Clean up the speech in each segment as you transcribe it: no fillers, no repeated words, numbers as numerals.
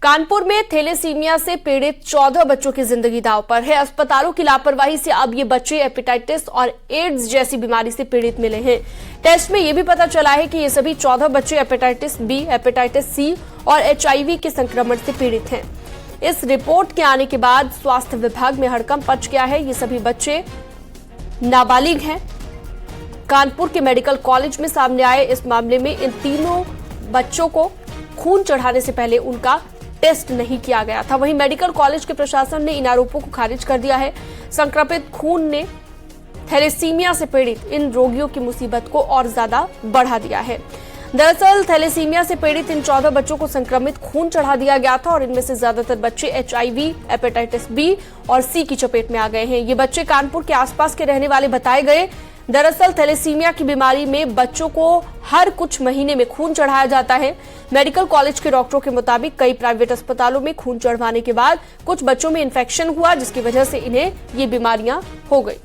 कानपुर में थैलेसीमिया से पीड़ित 14 बच्चों की जिंदगी दांव पर है। अस्पतालों की लापरवाही से अब ये बच्चे हेपेटाइटिस और एड्स जैसी बीमारी से पीड़ित मिले हैं। टेस्ट में यह भी पता चला है कि ये सभी 14 बच्चे हेपेटाइटिस बी, हेपेटाइटिस सी और HIV के संक्रमण से पीड़ित हैं। इस रिपोर्ट के आने के बाद स्वास्थ्य विभाग में हड़कंप मच गया है। ये सभी बच्चे नाबालिग हैं। कानपुर के मेडिकल कॉलेज में सामने आए इस मामले में इन तीनों बच्चों को खून चढ़ाने से पहले उनका टेस्ट नहीं किया गया था। वहीं मेडिकल कॉलेज के प्रशासन ने इन आरोपों को खारिज कर दिया है। संक्रमित खून ने थैलेसीमिया से पीड़ित इन रोगियों की मुसीबत को और ज्यादा बढ़ा दिया है। दरअसल थैलेसीमिया से पीड़ित इन 14 बच्चों को संक्रमित खून चढ़ा दिया गया था और इनमें से ज्यादातर बच्चे HIV, हेपेटाइटिस बी और सी की चपेट में आ गए हैं। ये बच्चे कानपुर के आसपास के रहने वाले बताए गए। दरअसल थैलेसीमिया की बीमारी में बच्चों को हर कुछ महीने में खून चढ़ाया जाता है। मेडिकल कॉलेज के डॉक्टरों के मुताबिक कई प्राइवेट अस्पतालों में खून चढ़वाने के बाद कुछ बच्चों में इन्फेक्शन हुआ, जिसकी वजह से इन्हें ये बीमारियां हो गई।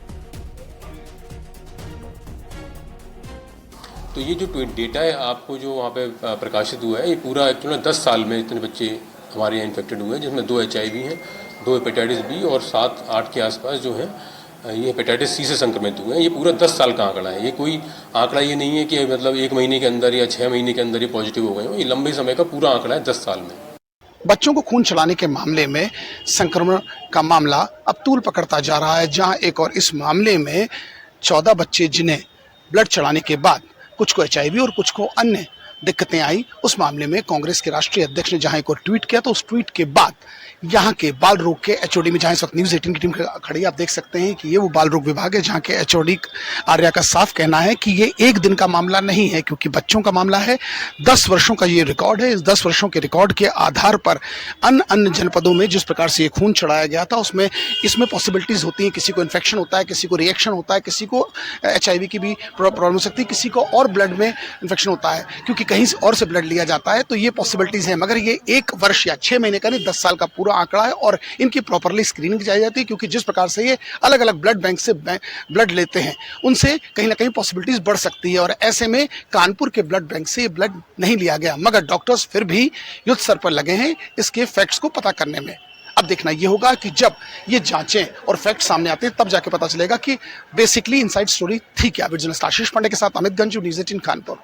तो ये जो डेटा है आपको जो वहाँ पे प्रकाशित हुआ है, ये पूरा एक्चुअली 10 साल में इतने बच्चे हमारे यहाँ इन्फेक्टेड हुए हैं, जिसमें 2 HIV हैं, 2 हेपेटाइटिस बी और 7-8 के आसपास जो है ये हेपेटाइटिस सी से संक्रमित हुए हैं। ये पूरा 10 साल का आंकड़ा है। ये कोई आंकड़ा ये नहीं है कि मतलब 1 महीने के अंदर या 6 महीने के अंदर ये पॉजिटिव हो गए हो। ये लंबे समय का पूरा आंकड़ा है 10 साल में। बच्चों को खून चढ़ाने के मामले में संक्रमण का मामला अब तूल पकड़ता जा रहा है, जहां एक और इस मामले में 14 बच्चे जिन्हें ब्लड चढ़ाने के बाद कुछ को HIV और कुछ को अन्य दिक्कतें आई। उस मामले में कांग्रेस के राष्ट्रीय अध्यक्ष ने जहां एक और ट्वीट किया, तो उस ट्वीट के बाद यहाँ के बाल रोग के HOD में, जहां इस वक्त न्यूज 18 की टीम खड़ी, आप देख सकते हैं कि ये वो बाल रोग विभाग है, जहां के HOD आर्या का साफ कहना है कि ये एक दिन का मामला नहीं है, क्योंकि बच्चों का मामला है। 10 वर्षों का ये रिकॉर्ड है। इस 10 वर्षों के रिकॉर्ड के आधार पर अन्य जनपदों में जिस प्रकार से ये खून चढ़ाया गया था, उसमें इसमें पॉसिबिलिटीज होती हैं। किसी को इन्फेक्शन होता है, किसी को रिएक्शन होता है, किसी को HIV की भी प्रॉब्लम हो सकती है, किसी को और ब्लड में इन्फेक्शन होता है क्योंकि कहीं और से ब्लड लिया जाता है। तो ये पॉसिबिलिटीज है, मगर ये 1 वर्ष या 6 महीने का नहीं, 10 साल का पूरा आंकड़ा है और इनकी प्रॉपरली स्क्रीनिंग की जाती है, क्योंकि जिस प्रकार से ये अलग अलग ब्लड बैंक से ब्लड लेते हैं, उनसे कहीं ना कहीं पॉसिबिलिटीज बढ़ सकती है। और ऐसे में कानपुर के ब्लड बैंक से ये ब्लड नहीं लिया गया, मगर डॉक्टर्स फिर भी युद्ध स्तर पर लगे हैं इसके फैक्ट्स को पता करने में। अब देखना ये होगा कि जब ये जांचें और फैक्ट सामने आते हैं, तब जाके पता चलेगा कि बेसिकली इनसाइड स्टोरी थी क्या। जर्नलिस्ट आशीष पांडे के साथ अमित गंजू, न्यूज़ 18 कानपुर।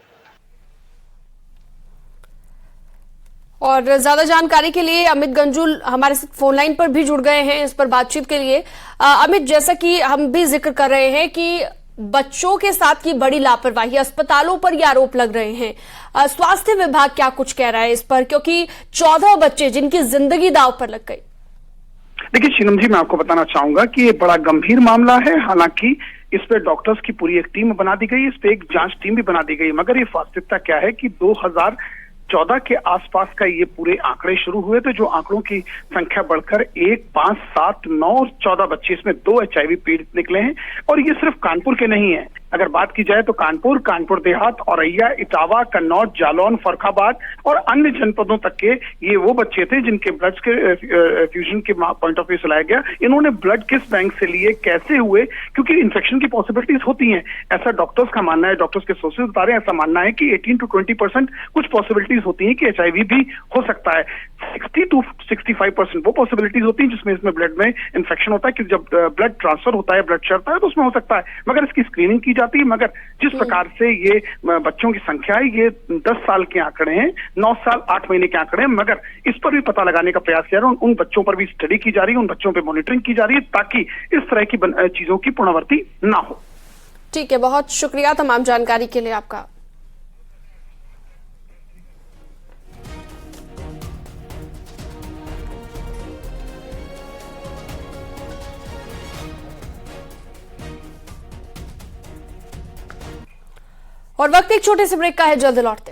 और ज्यादा जानकारी के लिए अमित गंजुल हमारे साथ फोन लाइन पर भी जुड़ गए हैं इस पर बातचीत के लिए। अमित, जैसा कि हम भी जिक्र कर रहे हैं कि बच्चों के साथ की बड़ी लापरवाही, अस्पतालों पर ये आरोप लग रहे हैं, स्वास्थ्य विभाग क्या कुछ कह रहा है इस पर, क्योंकि 14 बच्चे जिनकी जिंदगी दांव पर लग गई। देखिए शीलम जी, मैं आपको बताना चाहूंगा कि ये बड़ा गंभीर मामला है। हालांकि इस पे डॉक्टर्स की पूरी एक टीम बना दी गई, इस पे एक जांच टीम भी बना दी गई, मगर ये वास्तविकता क्या है कि 2014 के आसपास का ये पूरे आंकड़े शुरू हुए थे, जो आंकड़ों की संख्या बढ़कर 1, 5, 7, 9 और 14 बच्चे, इसमें 2 HIV पीड़ित निकले हैं। और ये सिर्फ कानपुर के नहीं है। अगर बात की जाए तो कानपुर देहात, औरैया, इटावा, कन्नौज, जालौन, फर्रुखाबाद और अन्य जनपदों तक के ये वो बच्चे थे जिनके ब्लड के फ्यूजन के पॉइंट ऑफ व्यू से लाया गया। इन्होंने ब्लड किस बैंक से लिए, कैसे हुए, क्योंकि इन्फेक्शन की पॉसिबिलिटीज होती हैं, ऐसा डॉक्टर्स का मानना है। डॉक्टर्स के सोर्सेज बता रहे हैं, ऐसा मानना है कि 18 to 20% कुछ पॉसिबिलिटीज होती हैं कि HIV भी हो सकता है। 60 to 65% वो पॉसिबिलिटीज होती हैं जिसमें इसमें ब्लड में इन्फेक्शन होता है, कि जब ब्लड ट्रांसफर होता है, ब्लड चढ़ता है, तो उसमें हो सकता है, मगर इसकी स्क्रीनिंग की जाती है। मगर जिस प्रकार से ये बच्चों की संख्या है, ये 10 साल के आंकड़े हैं, 9 साल 8 महीने के आंकड़े हैं, मगर इस पर भी पता लगाने का प्रयास किया जा रहा है। उन बच्चों पर भी स्टडी की जा रही है, उन बच्चों पर मॉनिटरिंग की जा रही है, ताकि इस तरह की चीजों की पुनरावृत्ति ना हो। ठीक है, बहुत शुक्रिया तमाम जानकारी के लिए आपका। और वक्त एक छोटे से ब्रेक का है, जल्द लौटते हैं।